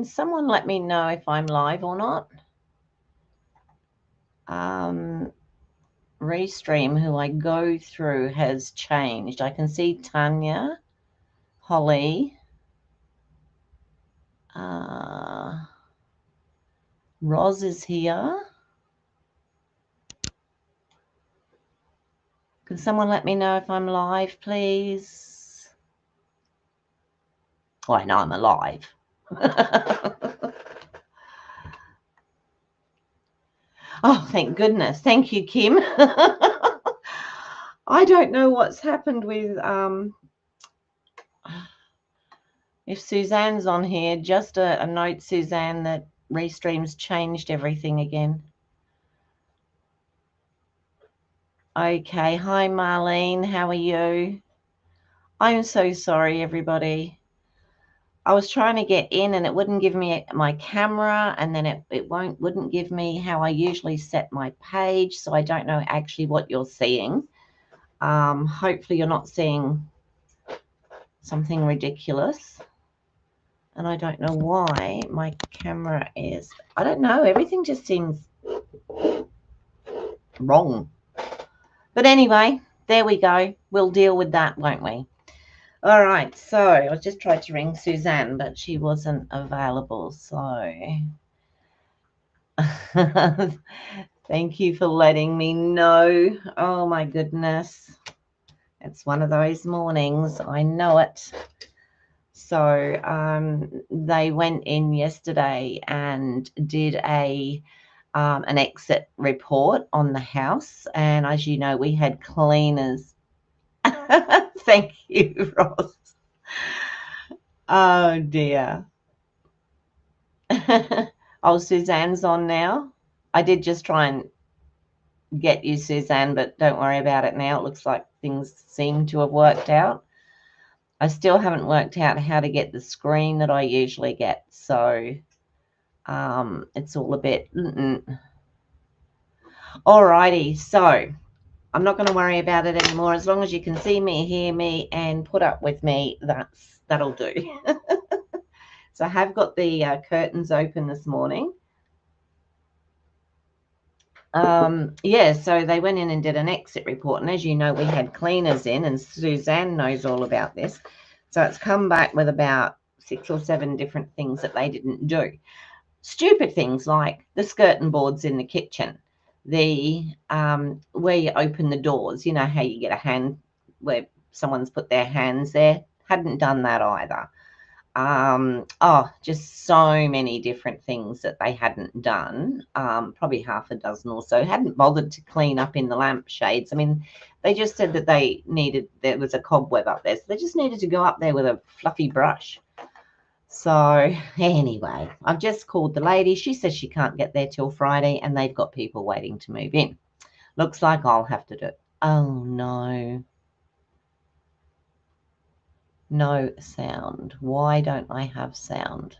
Can someone let me know if I'm live or not? Restream, who I go through, has changed. I can see Tanya, Holly, Roz is here. Can someone let me know if I'm live, please? Well, I know I'm alive. Oh, thank goodness. Thank you, Kim. I don't know what's happened with if Suzanne's on here, just a note, Suzanne, that Restream's changed everything again. Okay, hi Marlene, how are you? I'm so sorry, everybody. I was trying to get in and it wouldn't give me my camera, and then it wouldn't give me how I usually set my page, so I don't know actually what you're seeing. Hopefully you're not seeing something ridiculous. And I don't know why my camera is, I don't know, everything just seems wrong. But anyway, there we go. We'll deal with that, won't we? All right, so I just tried to ring Suzanne, but she wasn't available. So thank you for letting me know. Oh, my goodness. It's one of those mornings. I know it. So they went in yesterday and did an exit report on the house. And as you know, we had cleaners. Thank you, Ross. Oh, dear. Oh, Suzanne's on now. I did just try and get you, Suzanne, but don't worry about it now. It looks like things seem to have worked out. I still haven't worked out how to get the screen that I usually get. So it's all a bit... All righty. So I'm not going to worry about it anymore. As long as you can see me, hear me, and put up with me, that'll do. So I have got the curtains open this morning. Yeah, so they went in and did an exit report. And as you know, we had cleaners in, and Suzanne knows all about this. So it's come back with about 6 or 7 different things that they didn't do. Stupid things like the skirting boards in the kitchen, the where you open the doors, you know how you get a hand where someone's put their hands there, hadn't done that either. Just so many different things that they hadn't done, probably half a dozen or so. Hadn't bothered to clean up in the lampshades. I mean, they just said that there was a cobweb up there, so they just needed to go up there with a fluffy brush. So anyway, I've just called the lady. She says she can't get there till Friday, and they've got people waiting to move in. Looks like I'll have to do it. Oh, no. No sound. Why don't I have sound?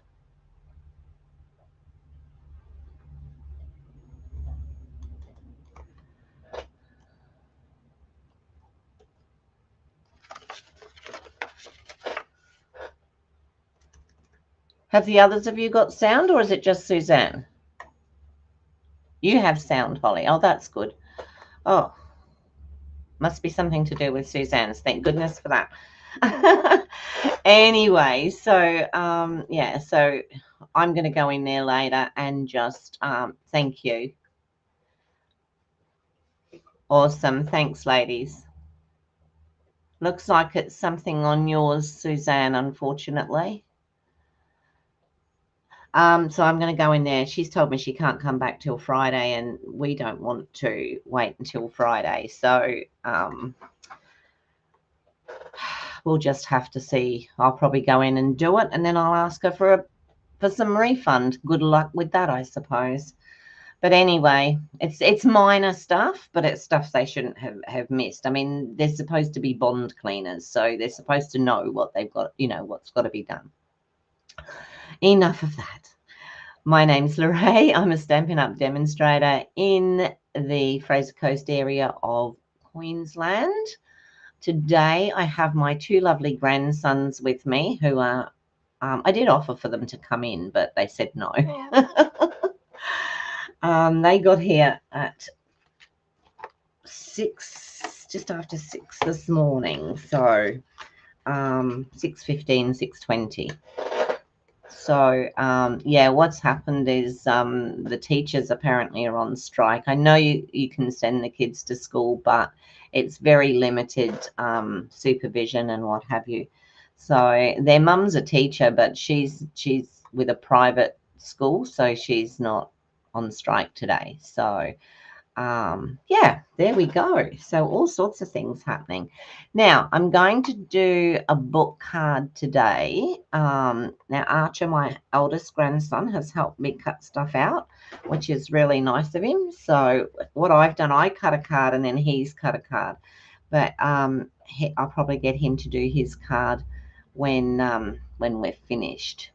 Have the others of you got sound, or is it just Suzanne? You have sound, Holly. Oh, that's good. Oh, must be something to do with Suzanne's. Thank goodness for that. Anyway, so yeah, so I'm going to go in there later and just thank you. Awesome. Thanks, ladies. Looks like it's something on yours, Suzanne, unfortunately. So I'm going to go in there. She's told me she can't come back till Friday, and we don't want to wait until Friday. So we'll just have to see. I'll probably go in and do it, and then I'll ask her for some refund. Good luck with that, I suppose. But anyway, it's minor stuff, but it's stuff they shouldn't have missed. I mean, they're supposed to be bond cleaners, so they're supposed to know what they've got, you know, what's got to be done. Enough of that. My name's Lorraine. I'm a Stampin' Up! Demonstrator in the Fraser Coast area of Queensland. Today I have my 2 lovely grandsons with me who are I did offer for them to come in, but they said no. They got here at 6, just after 6 this morning. So 6:15, 6:20. So yeah, what's happened is the teachers apparently are on strike. I know you can send the kids to school, but it's very limited supervision and what have you. So their mum's a teacher, but she's with a private school, so she's not on strike today. So yeah, there we go. So all sorts of things happening. Now I'm going to do a book card today. Now Archer, my eldest grandson, has helped me cut stuff out, which is really nice of him. So what I've done, I cut a card and then he's cut a card, but I'll probably get him to do his card when we're finished.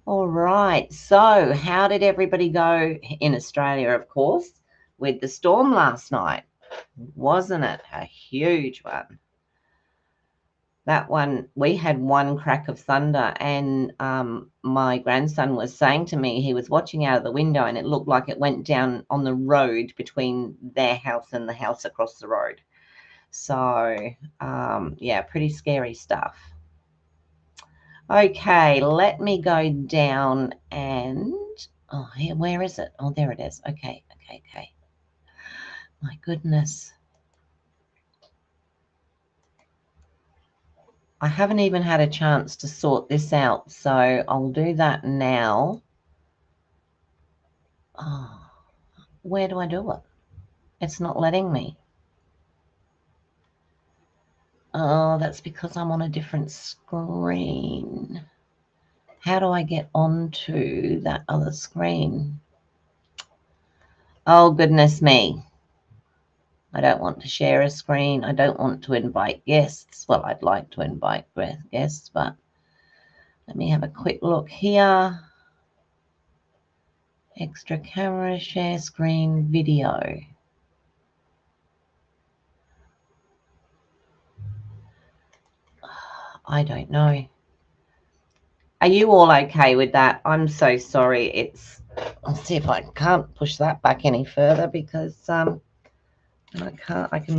All right, so how did everybody go in Australia, of course, with the storm last night? Wasn't it a huge one? That one, we had one crack of thunder, and my grandson was saying to me, he was watching out of the window and it looked like it went down on the road between their house and the house across the road. So yeah, pretty scary stuff. Okay, let me go down and, oh, here, where is it? Oh, there it is. Okay. My goodness. I haven't even had a chance to sort this out, so I'll do that now. Oh, where do I do it? It's not letting me. Oh, that's because I'm on a different screen. How do I get onto that other screen? Oh, goodness me. I don't want to share a screen. I don't want to invite guests. Well, I'd like to invite guests, but let me have a quick look here. Extra camera, share screen, video. I don't know. Are you all okay with that? I'm so sorry. I'll see if I can't push that back any further because I can't. I can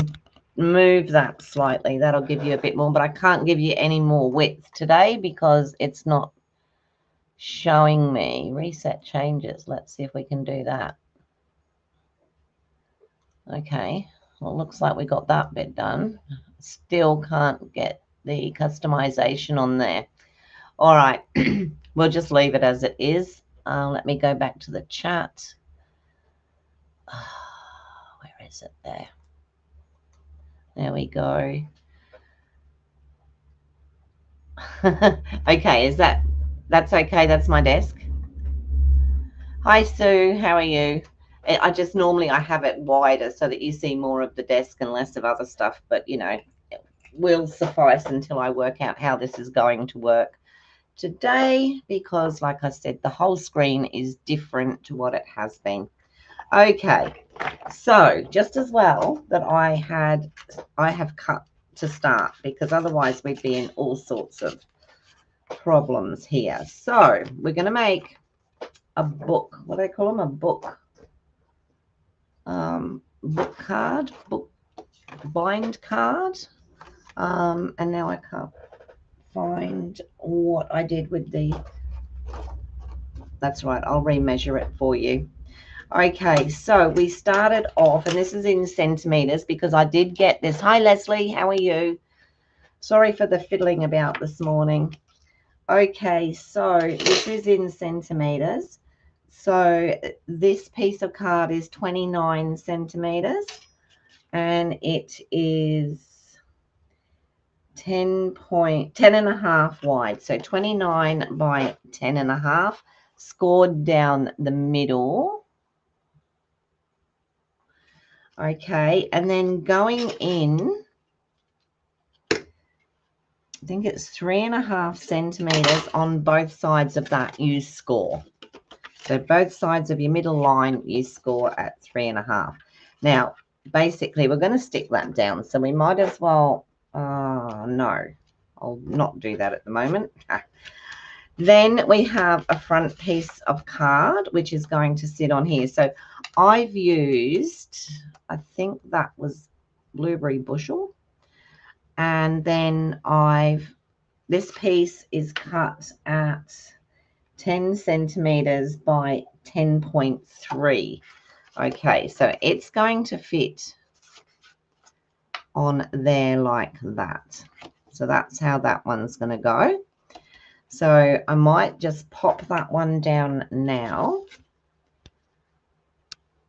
move that slightly. That'll give you a bit more, but I can't give you any more width today because it's not showing me. Reset changes. Let's see if we can do that. Okay. Well, it looks like we got that bit done. Still can't get the customization on there. All right. We'll just leave it as it is. Let me go back to the chat. Where is it there? There we go. Okay, that's okay? That's my desk. Hi, Sue. How are you? I just normally I have it wider so that you see more of the desk and less of other stuff, but you know, it will suffice until I work out how this is going to work today because, like I said, the whole screen is different to what it has been. Okay, so just as well that I have cut to start because otherwise we'd be in all sorts of problems here. So we're going to make a book. What do they call them? A book. Book card, book bind card. And now I can't find what I did with the. That's right. I'll remeasure it for you. Okay, so we started off, and this is in centimeters because I did get this. Hi, Leslie. How are you? Sorry for the fiddling about this morning. Okay, so this is in centimeters. So this piece of card is 29 centimeters, and it is 10 and a half wide. So 29 by 10 and a half, scored down the middle. Okay, and then going in, I think it's 3.5 centimeters on both sides of that you score. So both sides of your middle line you score at 3.5. Now, basically, we're going to stick that down. So we might as well, no, I'll not do that at the moment. Then we have a front piece of card, which is going to sit on here. So I've used, I think that was Blueberry Bushel. And then this piece is cut at 10 centimeters by 10.3. Okay, so it's going to fit on there like that. So that's how that one's going to go. So I might just pop that one down now.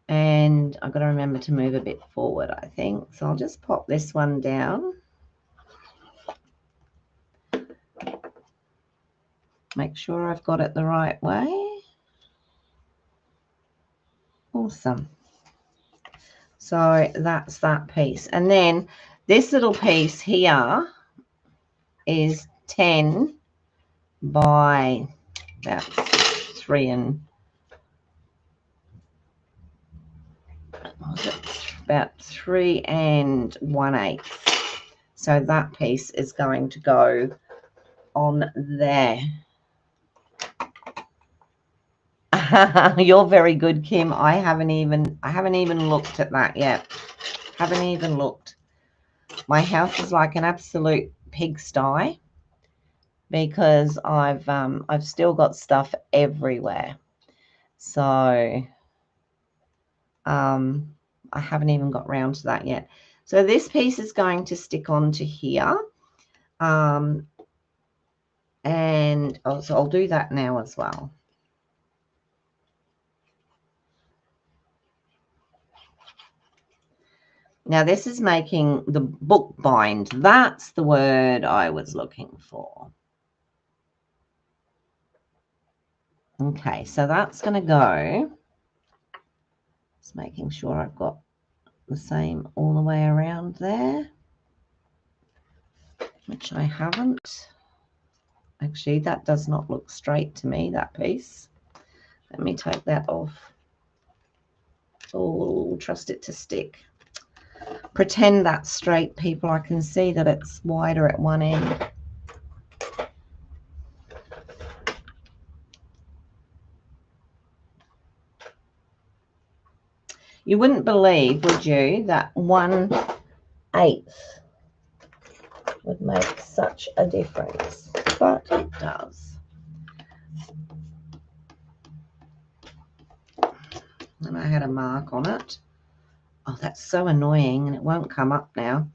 And I've got to remember to move a bit forward, I think. So I'll just pop this one down. Make sure I've got it the right way. Awesome. So that's that piece. And then this little piece here is 10 by about 3 and about 3 1/8. So that piece is going to go on there. You're very good, Kim. I haven't even looked at that yet. Haven't even looked. My house is like an absolute pigsty because I've still got stuff everywhere. So I haven't even got round to that yet. So this piece is going to stick onto here. And so I'll do that now as well. Now this is making the book bind. That's the word I was looking for. Okay, so that's going to go. Just making sure I've got the same all the way around there, which I haven't. Actually, that does not look straight to me, that piece. Let me take that off. Oh, trust it to stick. Pretend that's straight, people. I can see that it's wider at one end. You wouldn't believe, would you, that 1/8 would make such a difference, but it does. And I had a mark on it. Oh, that's so annoying, and it won't come up now.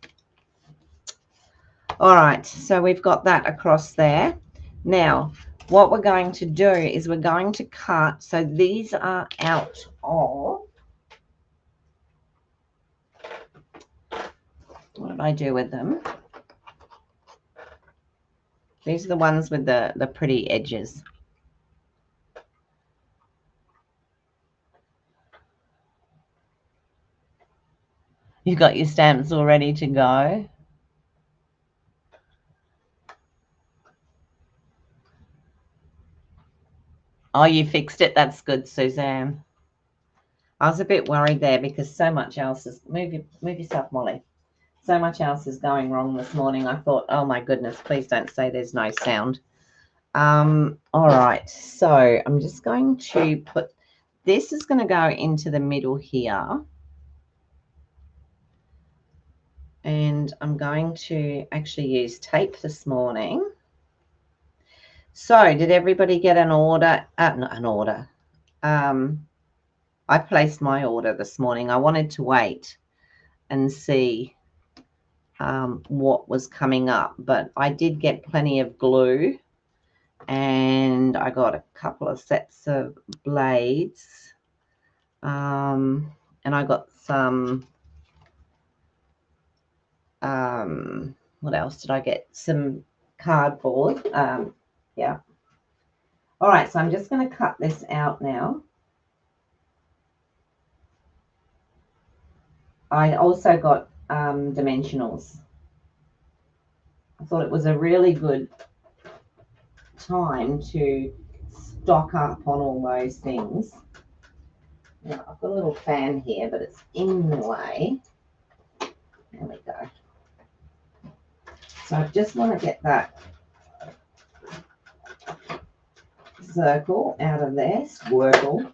All right, so we've got that across there. Now, what we're going to do is we're going to cut. So these are out of, what did I do with them? These are the ones with the pretty edges. You've got your stamps all ready to go. Oh, you fixed it. That's good, Suzanne. I was a bit worried there because so much else is... Move yourself, Molly. So much else is going wrong this morning. I thought, oh, my goodness, please don't say there's no sound. All right, so I'm just going to put... This is going to go into the middle here. And I'm going to actually use tape this morning. So did everybody get an order? Not an order. I placed my order this morning. I wanted to wait and see what was coming up, but I did get plenty of glue, and I got a couple of sets of blades, and I got some, what else did I get? Some cardboard. Yeah. All right, so I'm just going to cut this out now. I also got dimensionals. I thought it was a really good time to stock up on all those things. Now, I've got a little fan here, but it's in the way. There we go. So I just want to get that circle out of there, squircle.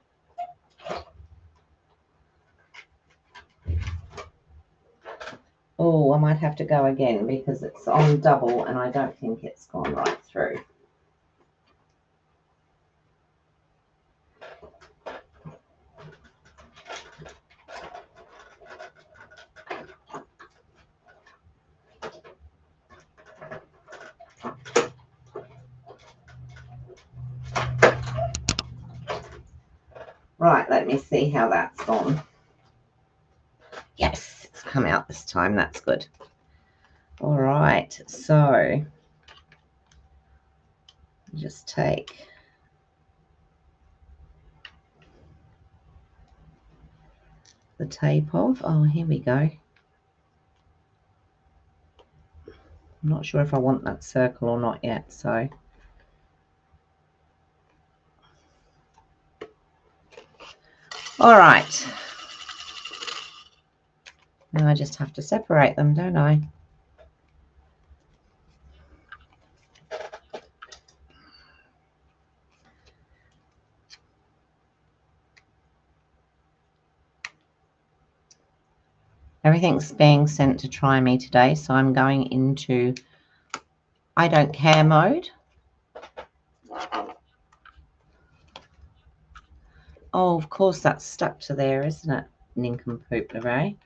Oh, I might have to go again because it's on double and I don't think it's gone right through. Right, let me see how that's gone. Yes, it's come out this time. That's good. All right, so just take the tape off. Oh, here we go. I'm not sure if I want that circle or not yet, so all right. Now I just have to separate them, don't I? Everything's being sent to try me today, so I'm going into I don't care mode. Oh, of course that's stuck to there, isn't it? Nincompoop, Lorraine.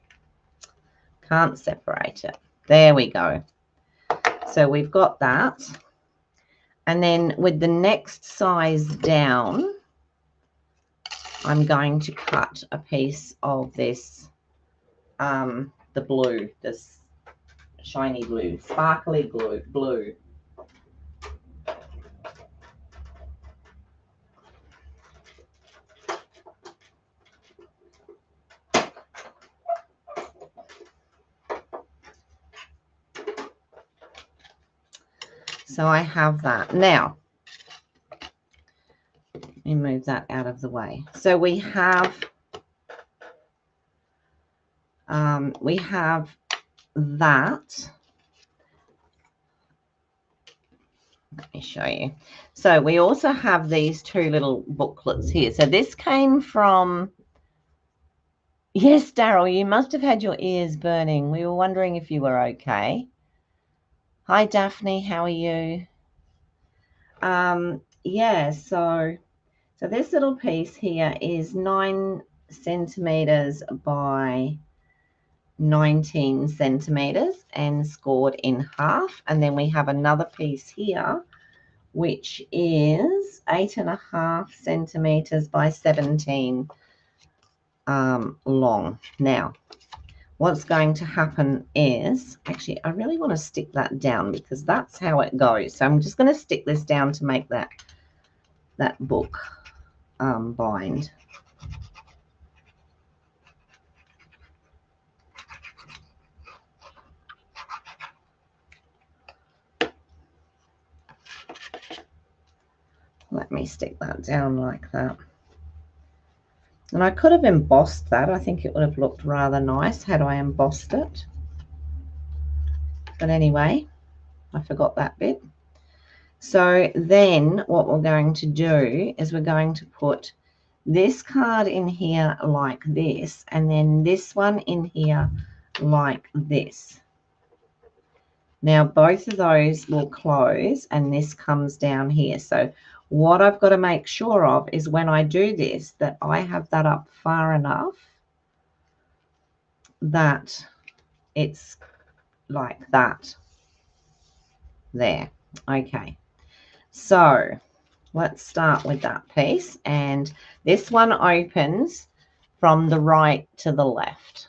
Can't separate it. There we go. So we've got that. And then with the next size down, I'm going to cut a piece of this, the blue, this shiny blue, sparkly blue. So I have that. Now, let me move that out of the way. So we have that. Let me show you. So we also have these two little booklets here. So this came from, yes, Daryl, you must have had your ears burning. We were wondering if you were okay. Hi, Daphne, how are you? Yeah, so this little piece here is 9 centimeters by 19 centimeters and scored in half. And then we have another piece here, which is 8.5 centimeters by 17 long. Now, what's going to happen is, actually, I really want to stick that down because that's how it goes. So I'm just going to stick this down to make that book bind. Let me stick that down like that. And I could have embossed that. I think it would have looked rather nice had I embossed it. But anyway, I forgot that bit. So then what we're going to do is we're going to put this card in here like this, and then this one in here like this. Now both of those will close and this comes down here. So what I've got to make sure of is when I do this that I have that up far enough that it's like that there. Okay, so let's start with that piece, and this one opens from the right to the left.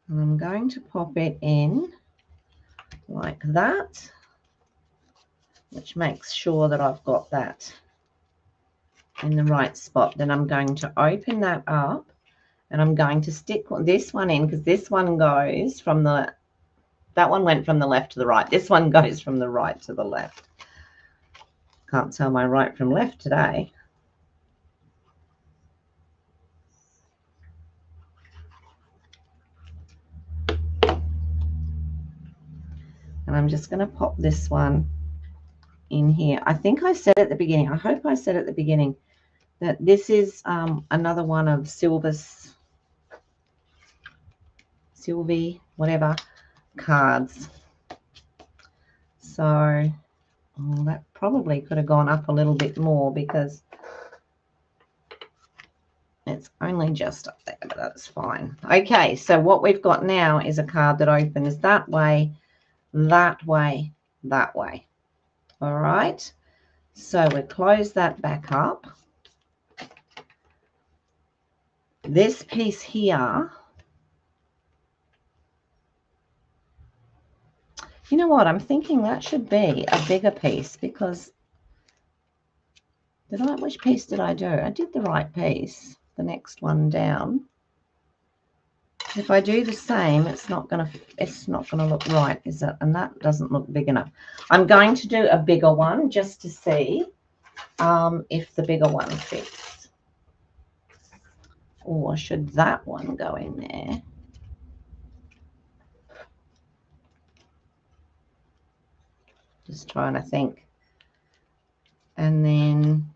And I'm going to pop it in like that, which makes sure that I've got that in the right spot. Then I'm going to open that up and I'm going to stick this one in because this one goes from the, that one went from the left to the right. This one goes from the right to the left. Can't tell my right from left today. And I'm just going to pop this one in here. I think I said at the beginning, I hope I said at the beginning, that this is another one of Sylvie, whatever, cards. So that probably could have gone up a little bit more because it's only just up there, but that's fine. Okay, so what we've got now is a card that opens that way, that way, that way. All right, so we close that back up. This piece here, you know what, I'm thinking that should be a bigger piece because which piece did I do? I did the right piece, the next one down. If I do the same, it's not gonna look right, is it? And that doesn't look big enough. I'm going to do a bigger one just to see if the bigger one fits. Or should that one go in there? Just trying to think. And then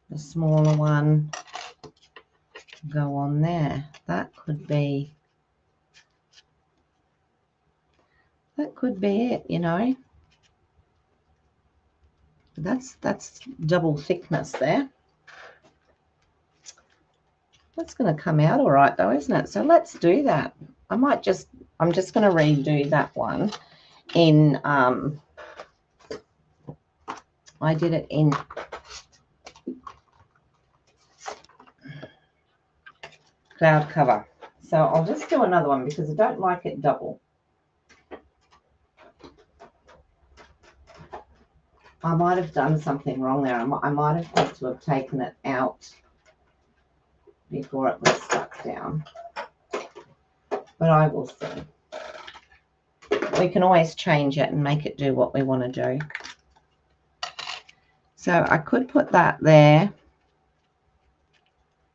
the smaller one go on there. That could be it, you know. That's double thickness there. That's going to come out all right though, isn't it? So let's do that. I'm just going to redo that one in I did it in cloud cover. So I'll just do another one because I don't like it double. I might have done something wrong there. I might have had to have taken it out before it was stuck down. But I will see. We can always change it and make it do what we want to do. So I could put that there.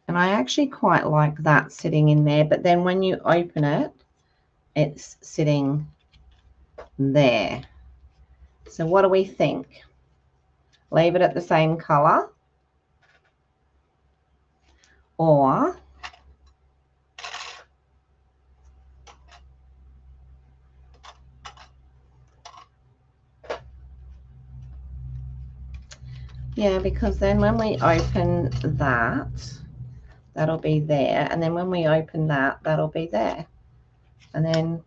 And I actually quite like that sitting in there. But then when you open it, it's sitting there. So what do we think? Leave it at the same color? Or yeah, because then when we open that, that'll be there. And then when we open that, that'll be there. And then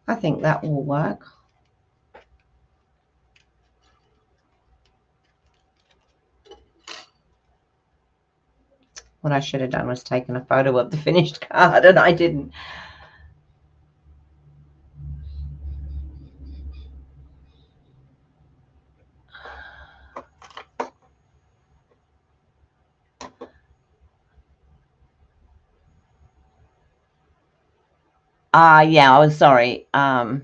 I think that will work. What I should have done was taken a photo of the finished card, and I didn't. Yeah, I was sorry. Oh,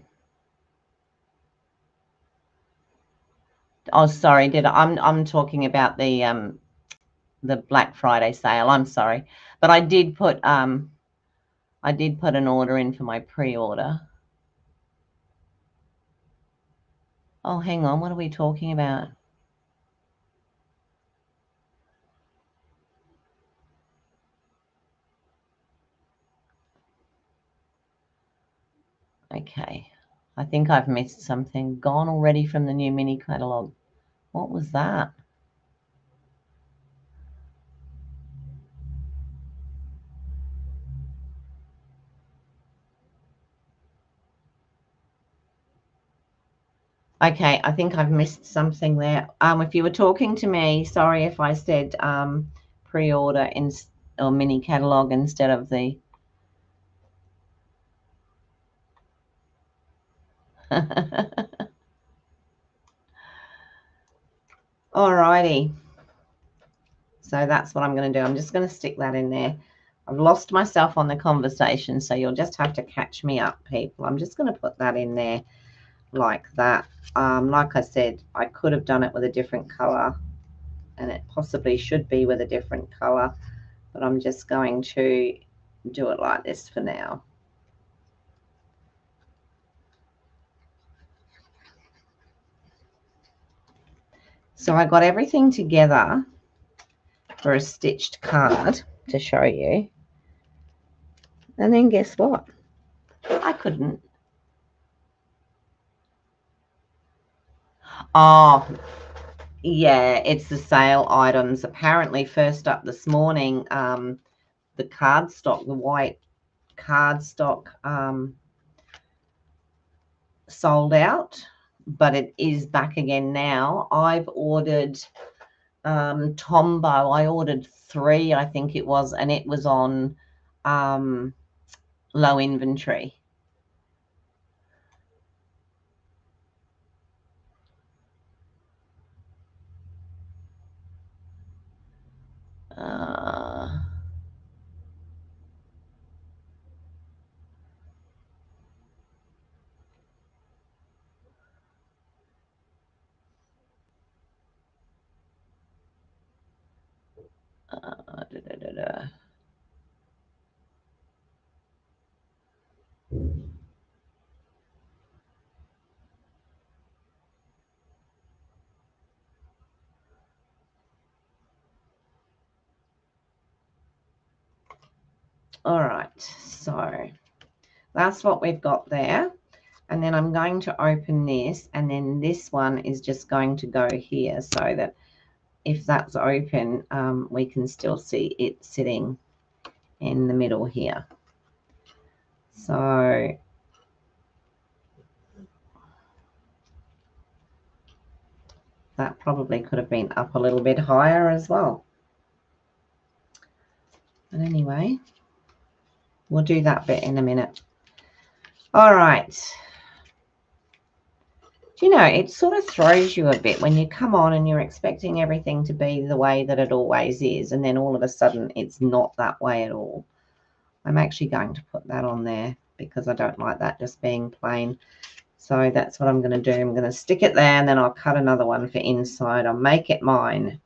sorry. I'm talking about the Black Friday sale. I'm sorry, but I did put an order in for my pre-order. Oh, hang on. What are we talking about? Okay. I think I've missed something. Gone already from the new mini catalogue. What was that? Okay, I think I've missed something there. If you were talking to me, sorry if I said pre-order or mini catalogue instead of the. Alrighty. So that's what I'm going to do. I'm just going to stick that in there. I've lost myself on the conversation, so you'll just have to catch me up, people. I'm just going to put that in there. like that. Like I said, I could have done it with a different color, and it possibly should be with a different color, but I'm just going to do it like this for now. So I got everything together for a stitched card to show you. And then guess what? I couldn't. Oh, yeah, it's the sale items. Apparently, first up this morning, the cardstock, the white cardstock, sold out, but it is back again now. I've ordered Tombow. I ordered 3, I think it was, and it was on low inventory. All right, so that's what we've got there. And then I'm going to open this, and then this one is just going to go here so that if that's open, we can still see it sitting in the middle here. So that probably could have been up a little bit higher as well. But anyway, we'll do that bit in a minute. All right. Do you know, it sort of throws you a bit when you come on and you're expecting everything to be the way that it always is, and then all of a sudden it's not that way at all. I'm actually going to put that on there because I don't like that just being plain. So that's what I'm going to do. I'm going to stick it there, and then I'll cut another one for inside. I'll make it mine.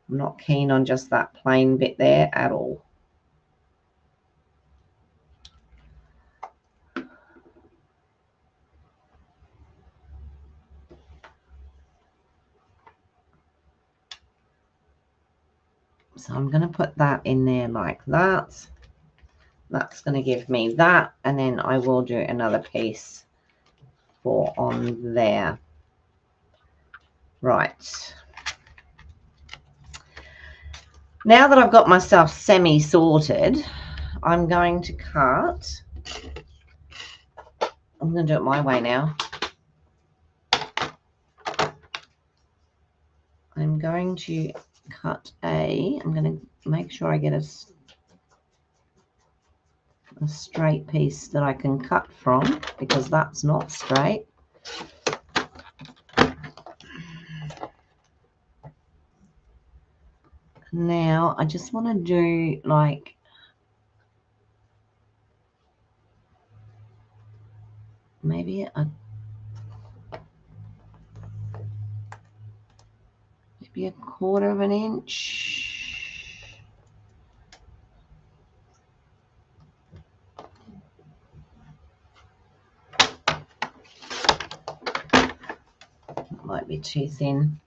I'm not keen on just that plain bit there at all. So I'm going to put that in there like that. That's going to give me that, and then I will do another piece for on there. Right. Now that I've got myself semi-sorted, I'm going to cut. I'm going to do it my way now. I'm going to cut I'm going to make sure I get a straight piece that I can cut from, because that's not straight. Now I just want to do like maybe a quarter of an inch. That might be too thin.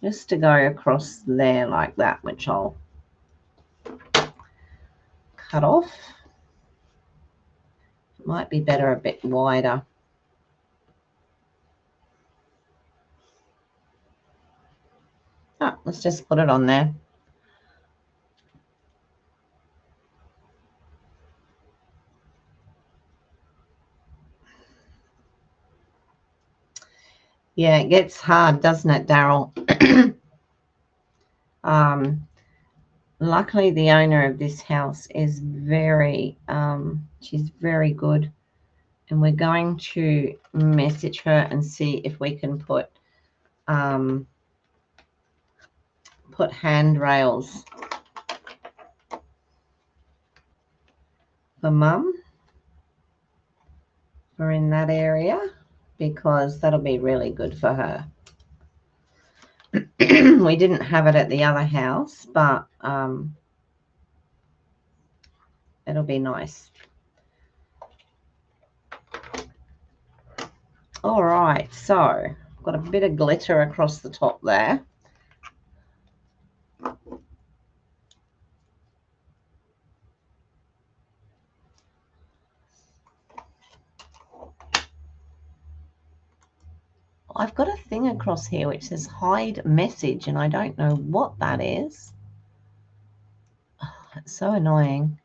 Just to go across there like that, which I'll cut off. It might be better a bit wider. Oh, let's just put it on there. Yeah, it gets hard, doesn't it, Daryl? Luckily, the owner of this house is she's very good. And we're going to message her and see if we can put handrails for Mum. for in that area, because that'll be really good for her. We didn't have it at the other house, but it'll be nice. All right, so I've got a bit of glitter across the top there. I've got a thing across here which says hide message, and I don't know what that is. Oh, it's so annoying.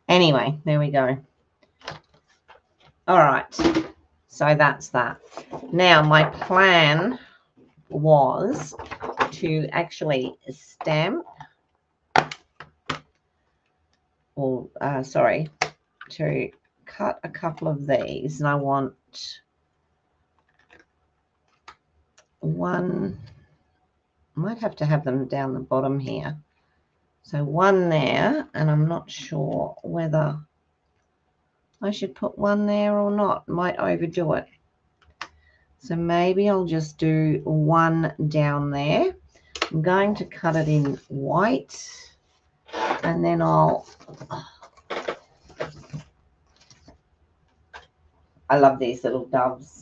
Anyway, there we go. All right, so that's that. Now, my plan was to actually stamp, or sorry, to cut a couple of these, and I want one. I might have to have them down the bottom here. So one there, and I'm not sure whether I should put one there or not. Might overdo it. So maybe I'll just do one down there. I'm going to cut it in white, and then I love these little doves.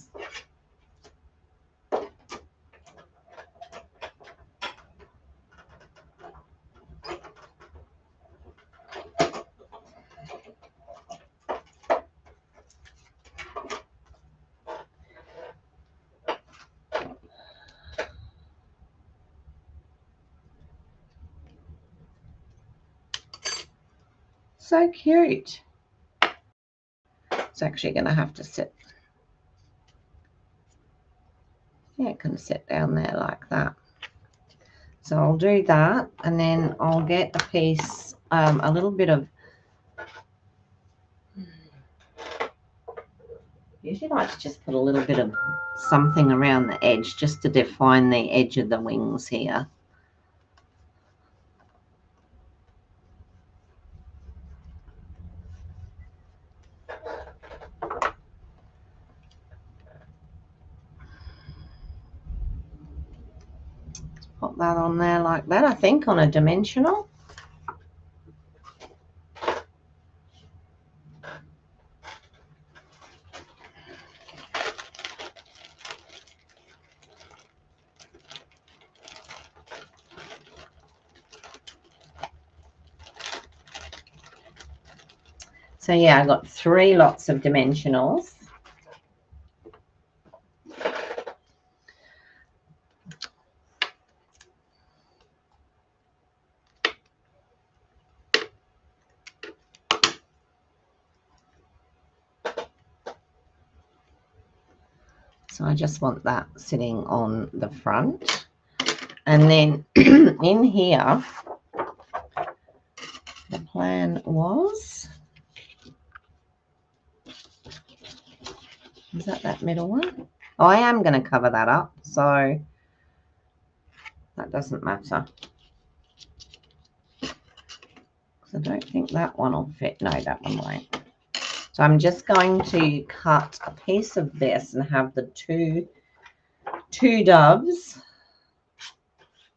So cute. It's actually going to have to sit. Yeah, it can sit down there like that. So I'll do that, and then I'll get a piece, a little bit of, usually like to just put a little bit of something around the edge just to define the edge of the wings here. Pop that on there like that, I think, on a dimensional. So yeah, I got 3 lots of dimensionals. So I just want that sitting on the front. And then in here, the plan was, is that middle one? Oh, I am going to cover that up, so that doesn't matter. I don't think that one will fit. No, that one won't. So I'm just going to cut a piece of this and have the two doves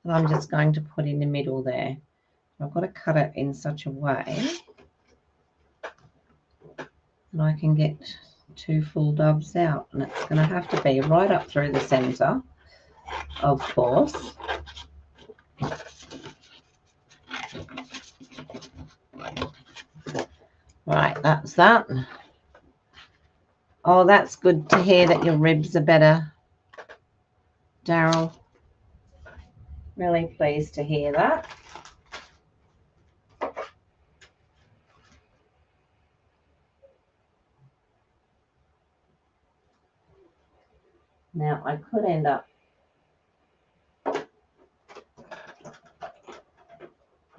that I'm just going to put in the middle there. I've got to cut it in such a way that I can get 2 full doves out, and it's going to have to be right up through the center, of course. Right, that's that. Oh, that's good to hear that your ribs are better, Daryl. Really pleased to hear that. Now, I could end up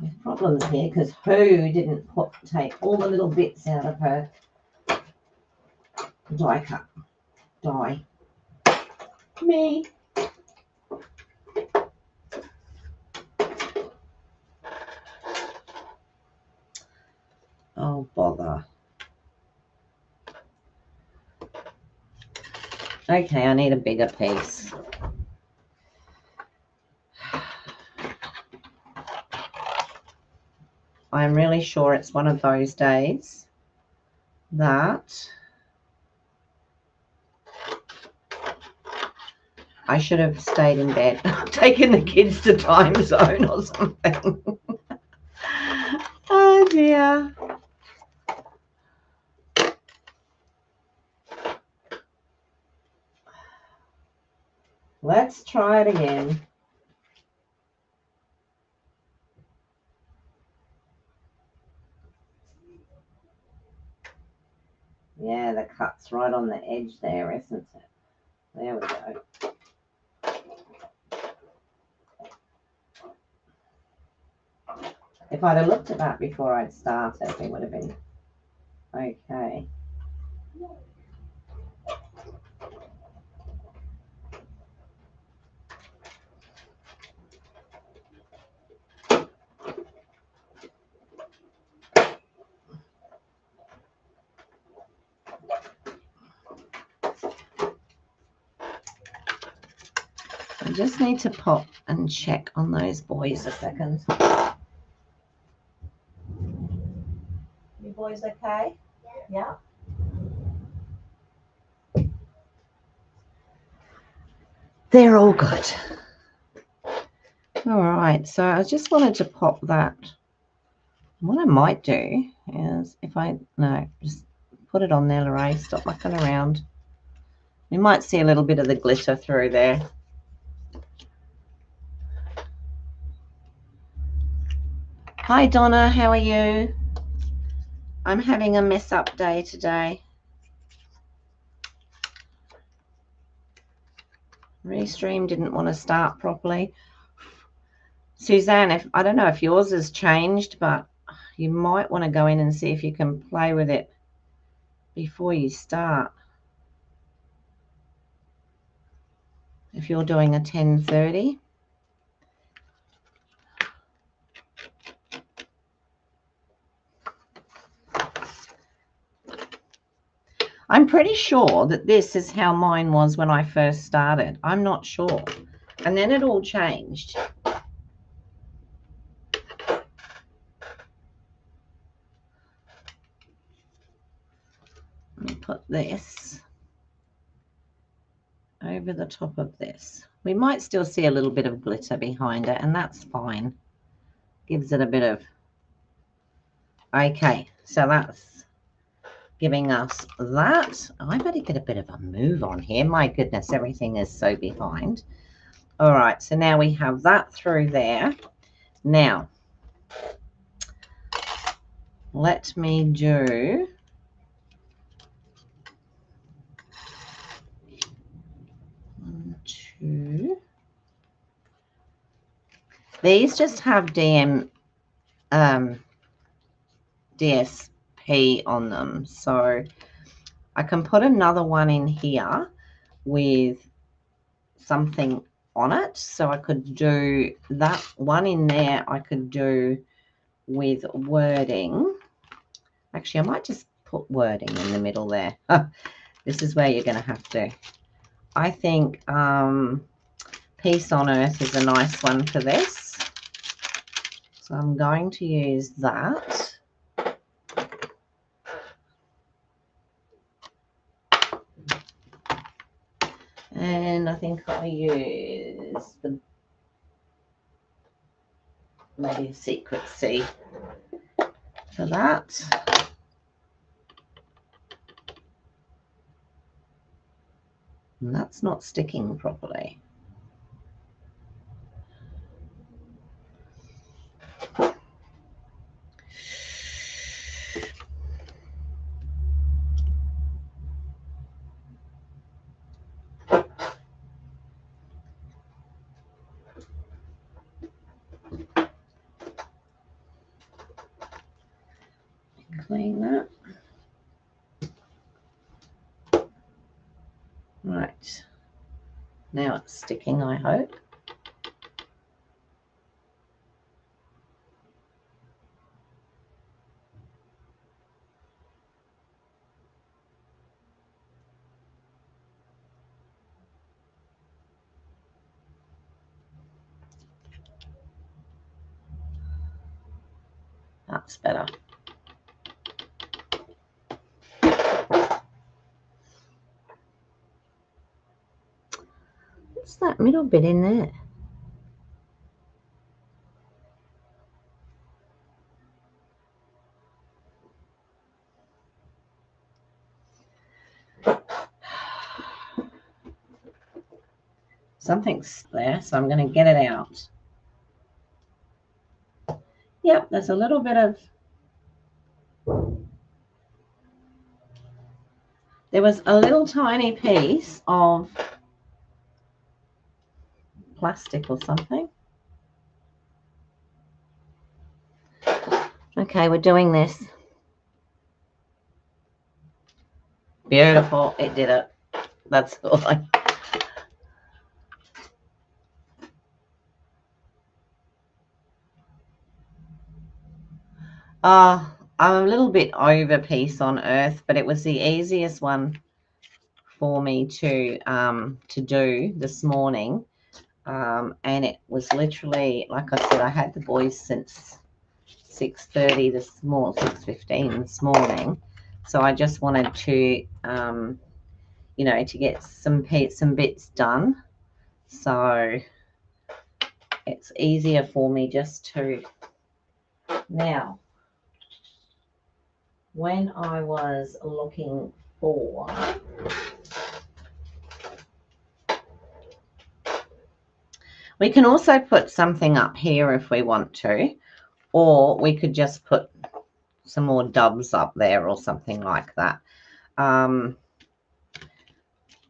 with problems here because who didn't take all the little bits out of her die cut? Die. Me. Oh, bother. Okay, I need a bigger piece. I'm really sure it's one of those days that I should have stayed in bed, taken the kids to time zone or something. Oh dear. Let's try it again. Yeah, the cut's right on the edge there, isn't it? There we go. If I'd have looked at that before I'd started, it would have been okay. I just need to pop and check on those boys a second. You boys okay? Yeah. They're all good. All right, so I just wanted to pop that. What I might do is just put it on there, Lorraine. Stop mucking around. You might see a little bit of the glitter through there. Hi, Donna. How are you? I'm having a mess up day today. Restream didn't want to start properly. Suzanne, I don't know if yours has changed, but you might want to go in and see if you can play with it before you start. If you're doing a 10:30. I'm pretty sure that this is how mine was when I first started. I'm not sure. And then it all changed. Let me put this over the top of this. We might still see a little bit of glitter behind it, and that's fine. Gives it a bit of... Okay, so that's giving us that. I better get a bit of a move on here. My goodness, everything is so behind. All right, so now we have that through there. Now, let me do... One, two. These just have DSP on them, so I can put another one in here with something on it. So I could do that one in there. I could do with wording. Actually, I might just put wording in the middle there. This is where you're going to have to. I think Peace on Earth is a nice one for this. So I'm going to use that. And I think I'll use maybe a secret C for that. And that's not sticking properly. Clean that. Right. Now it's sticking, I hope. That's better. What's that middle bit in there? Something's there, so I'm going to get it out. Yep, there's a little bit of... There was a little tiny piece of plastic or something. Okay, we're doing this. Beautiful. It did it. That's all. I'm a little bit over Peace on Earth, but it was the easiest one for me to do this morning. And it was literally, like I said, I had the boys since 6:30 this morning, 6:15 this morning. So I just wanted to, you know, to get some bits done. So it's easier for me just to... Now, when I was looking for... We can also put something up here if we want to, or we could just put some more doves up there or something like that.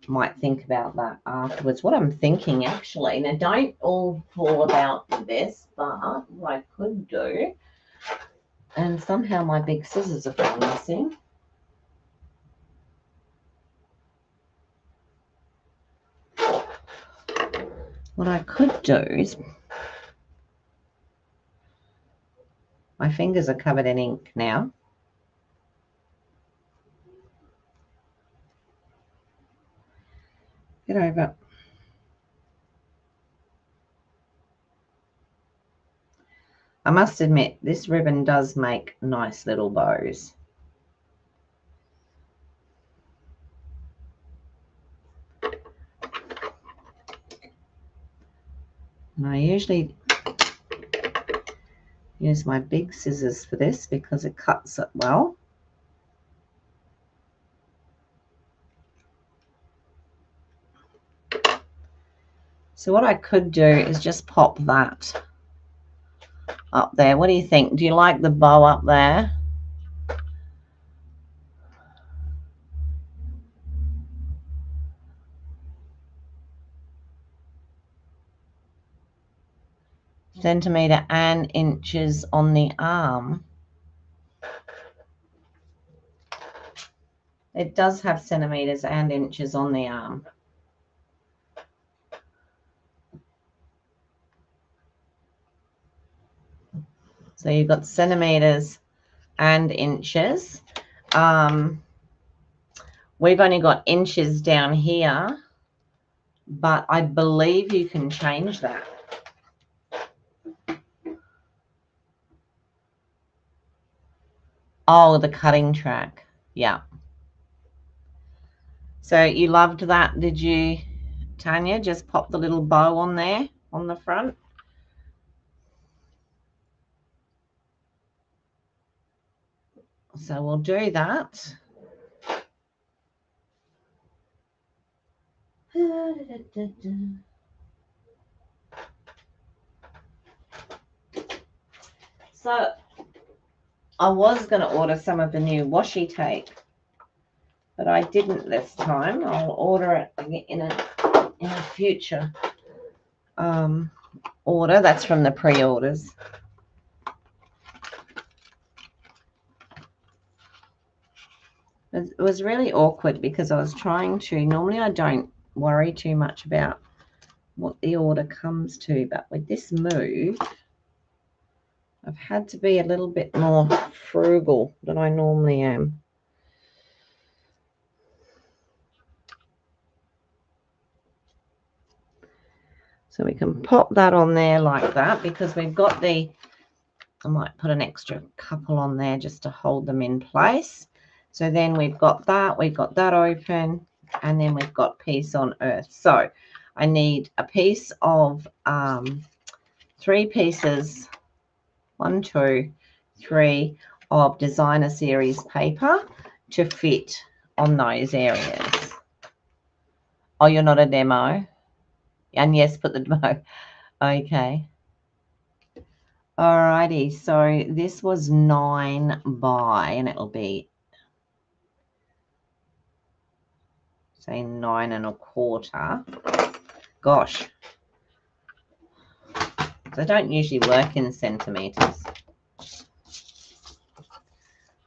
Might think about that afterwards. What I'm thinking, actually, now don't all fall about this, but what I could do, and somehow my big scissors are gone missing. What I could do is, my fingers are covered in ink now. Get over. I must admit, this ribbon does make nice little bows. And I usually use my big scissors for this because it cuts it well. So what I could do is just pop that up there. What do you think? Do you like the bow up there? Centimetre and inches on the arm. It does have centimetres and inches on the arm. So you've got centimetres and inches. We've only got inches down here, but I believe you can change that. Oh, the cutting track. Yeah. So you loved that, did you, Tanya? Just pop the little bow on there on the front. So we'll do that. So I was going to order some of the new washi tape, but I didn't this time. I'll order it in a future order. That's from the pre-orders. It was really awkward because I was trying to, normally I don't worry too much about what the order comes to, but with this move, I've had to be a little bit more frugal than I normally am. So we can pop that on there like that because we've got the I might put an extra couple on there just to hold them in place. So then we've got that open, and then we've got Peace on Earth. So I need a piece of 3 pieces, 1, 2, 3 of designer series paper to fit on those areas. Oh, you're not a demo? And yes, put the demo. Okay. Alrighty, so this was 9 by, and it'll be, say, 9 1/4. Gosh. I don't usually work in centimeters.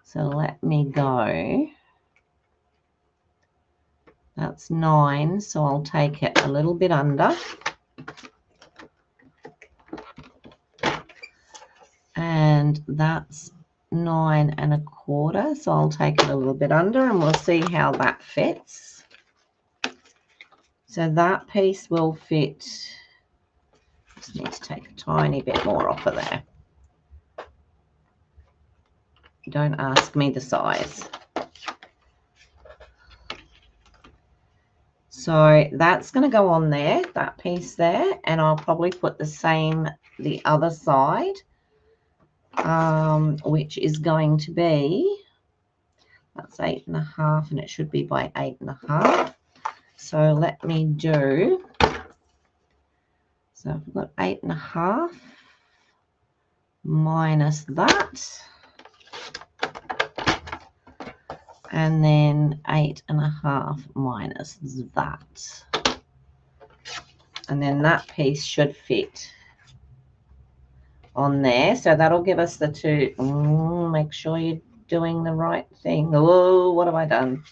So let me go. That's 9, so I'll take it a little bit under. And that's 9 1/4, so I'll take it a little bit under, and we'll see how that fits. So that piece will fit. Just need to take a tiny bit more off of there. Don't ask me the size. So that's going to go on there, that piece there, and I'll probably put the same the other side, which is going to be, that's 8 1/2, and it should be by 8 1/2. So let me do, so I've got 8 1/2 minus that, and then 8 1/2 minus that. And then that piece should fit on there. So that'll give us the 2. Make sure you're doing the right thing. Oh, what have I done?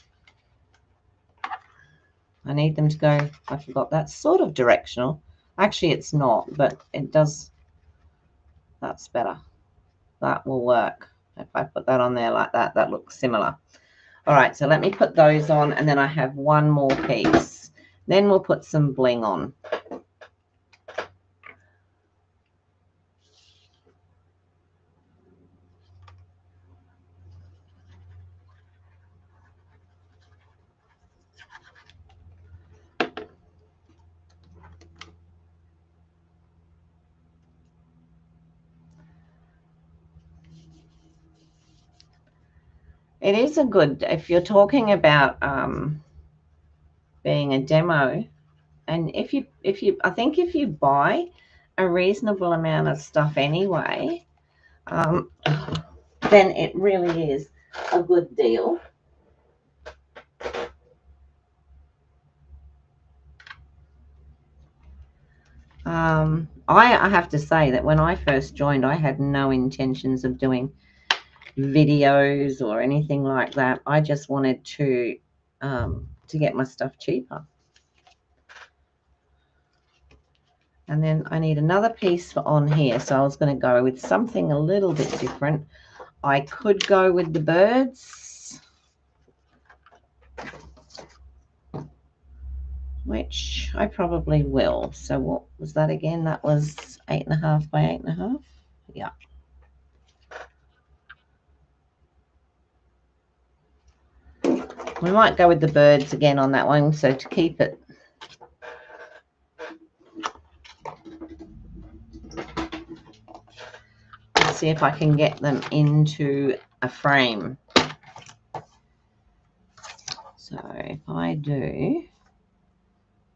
I need them to go, I forgot, that's sort of directional. Actually, it's not, but it does. That's better. That will work. If I put that on there like that, that looks similar. All right, so let me put those on, and then I have one more piece. Then we'll put some bling on. It is a good, if you're talking about being a demo, and if you, I think if you buy a reasonable amount of stuff anyway, then it really is a good deal. I have to say that when I first joined, I had no intentions of doing videos or anything like that. I just wanted to get my stuff cheaper. And then I need another piece for on here, so I was going to go with something a little bit different. I could go with the birds, which I probably will. So what was that again? That was 8 1/2 by 8 1/2. Yeah. We might go with the birds again on that one, so to keep it. Let's see if I can get them into a frame. So if I do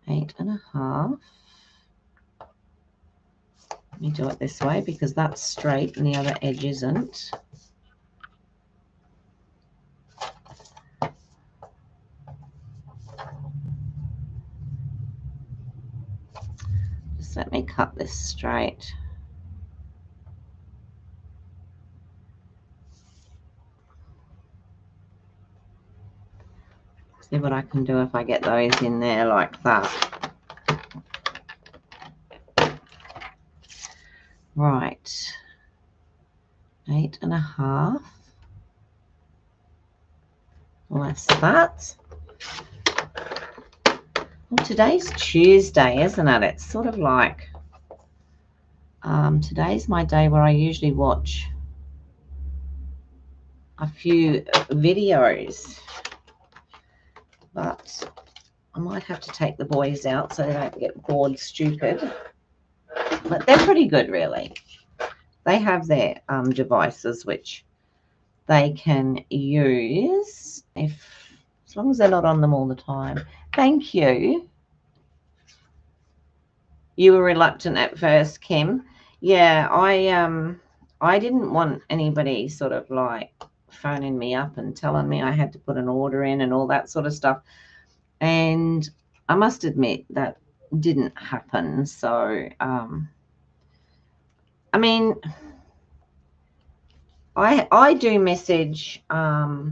8 1/2, let me do it this way because that's straight and the other edge isn't. Just let me cut this straight. See what I can do if I get those in there like that. Right, 8 1/2. Less that. Well, today's Tuesday, isn't it? It's sort of like Today's my day where I usually watch a few videos, but I might have to take the boys out so they don't get bored stupid. But they're pretty good, really. They have their devices which they can use as long as they're not on them all the time. Thank you. You were reluctant at first, Kim. Yeah, I didn't want anybody sort of like phoning me up and telling me I had to put an order in and all that sort of stuff. And I must admit that didn't happen. So, I mean, I do message. I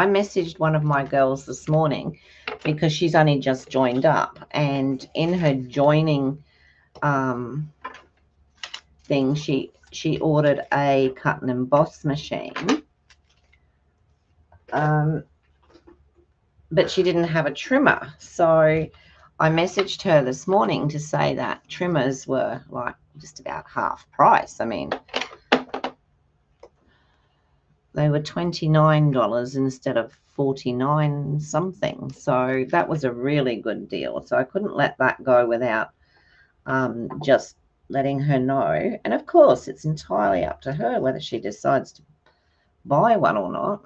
messaged one of my girls this morning because she's only just joined up, and in her joining thing, she ordered a cut and emboss machine, but she didn't have a trimmer. So I messaged her this morning to say that trimmers were like just about half price. I mean, they were $29 instead of $49 something. So that was a really good deal. So I couldn't let that go without just letting her know. And of course, it's entirely up to her whether she decides to buy one or not.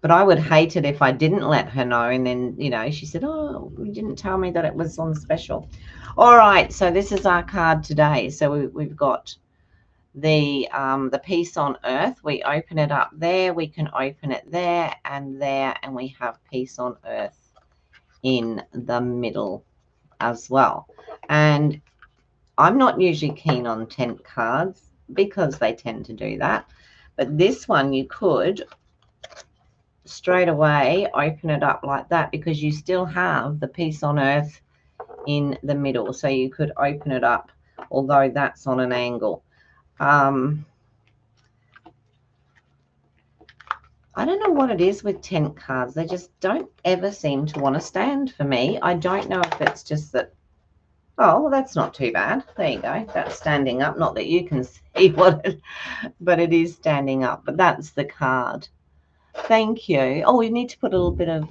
But I would hate it if I didn't let her know. And then, you know, she said, oh, you didn't tell me that it was on special. All right. So this is our card today. So we've got the Peace on Earth. We open it up there. We can open it there, and we have Peace on Earth in the middle as well. And I'm not usually keen on tent cards because they tend to do that. But this one you could straight away open it up like that because you still have the Peace on Earth in the middle. So you could open it up, although that's on an angle. I don't know what it is with tent cards. They just don't ever seem to want to stand for me. I don't know if it's just that. Oh, well, that's not too bad. There you go. That's standing up. Not that you can see what it, but it is standing up. But that's the card. Thank you. Oh, we need to put a little bit of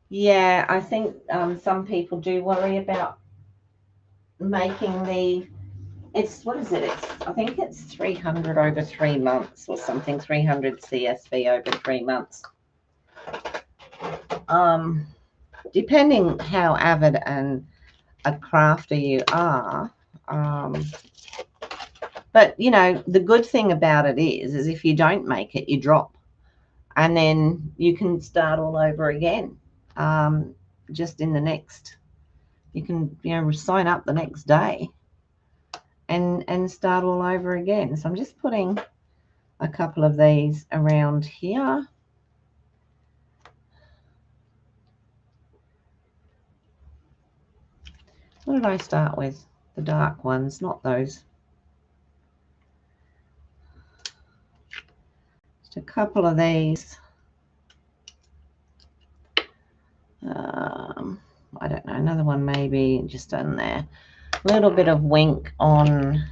yeah, I think some people do worry about making the, it's, what is it? I think it's 300 over 3 months or something, 300 CSV over 3 months. Depending how avid and a crafter you are. But, you know, the good thing about it is if you don't make it, you drop. And then you can start all over again. Just in the next, you can, you know, sign up the next day and start all over again. So I'm just putting a couple of these around here. What did I start with? The dark ones, not those. Just a couple of these. I don't know, another one maybe just on there. A little bit of wink on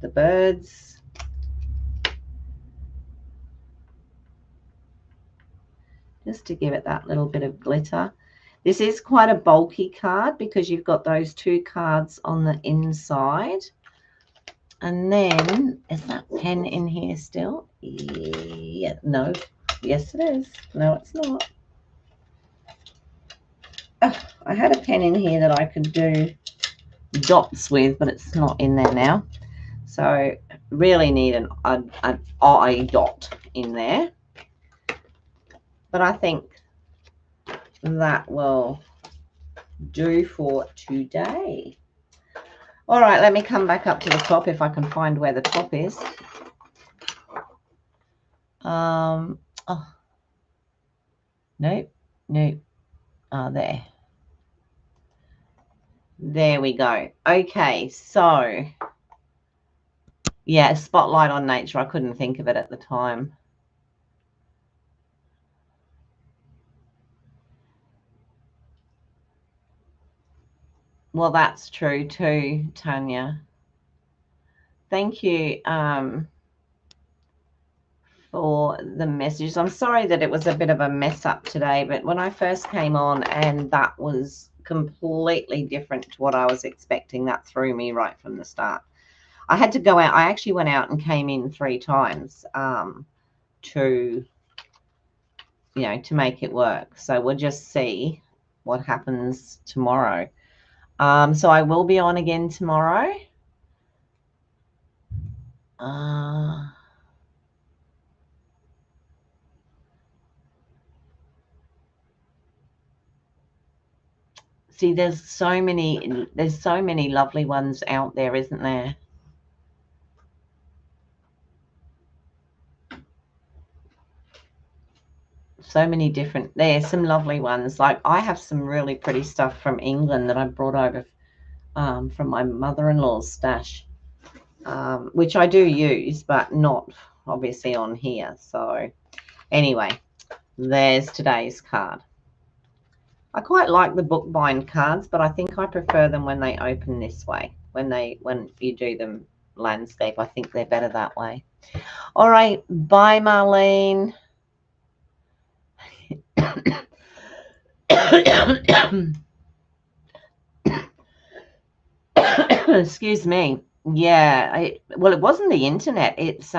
the birds. Just to give it that little bit of glitter. This is quite a bulky card because you've got those 2 cards on the inside. And then, is that pen in here still? Yeah, no. Yes, it is. No, it's not. Oh, I had a pen in here that I could do dots with, but it's not in there now. So really need an eye dot in there. But I think that will do for today. All right, let me come back up to the top if I can find where the top is. Oh, nope. There. There we go. Okay, so Yeah, spotlight on nature. I couldn't think of it at the time. Well, that's true too, Tanya. Thank you for the messages. I'm sorry that it was a bit of a mess up today, but when I first came on and that was completely different to what I was expecting, that threw me right from the start. I had to go out. I actually went out and came in 3 times to, to make it work. So we'll just see what happens tomorrow. So I will be on again tomorrow. See, there's so many lovely ones out there, isn't there? So many different, there's some lovely ones. Like I have some really pretty stuff from England that I brought over from my mother-in-law's stash, which I do use, but not obviously on here. So anyway, there's today's card. I quite like the bookbind cards, but I think I prefer them when they open this way. When you do them landscape, I think they're better that way. All right, bye, Marlene. Excuse me. Yeah, well, it wasn't the internet. It's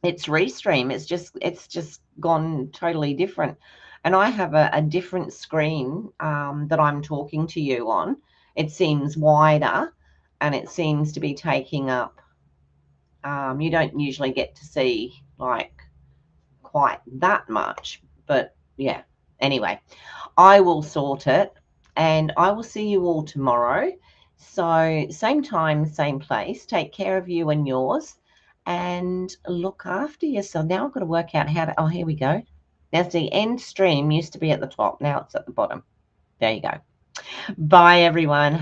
Restream. It's just gone totally different. And I have a different screen that I'm talking to you on. It seems wider and it seems to be taking up, you don't usually get to see like quite that much, but yeah. Anyway, I will sort it and I will see you all tomorrow. So same time, same place. Take care of you and yours and look after yourself. Now I've got to work out how to, oh, here we go. Now the end stream used to be at the top. Now it's at the bottom. There you go. Bye, everyone.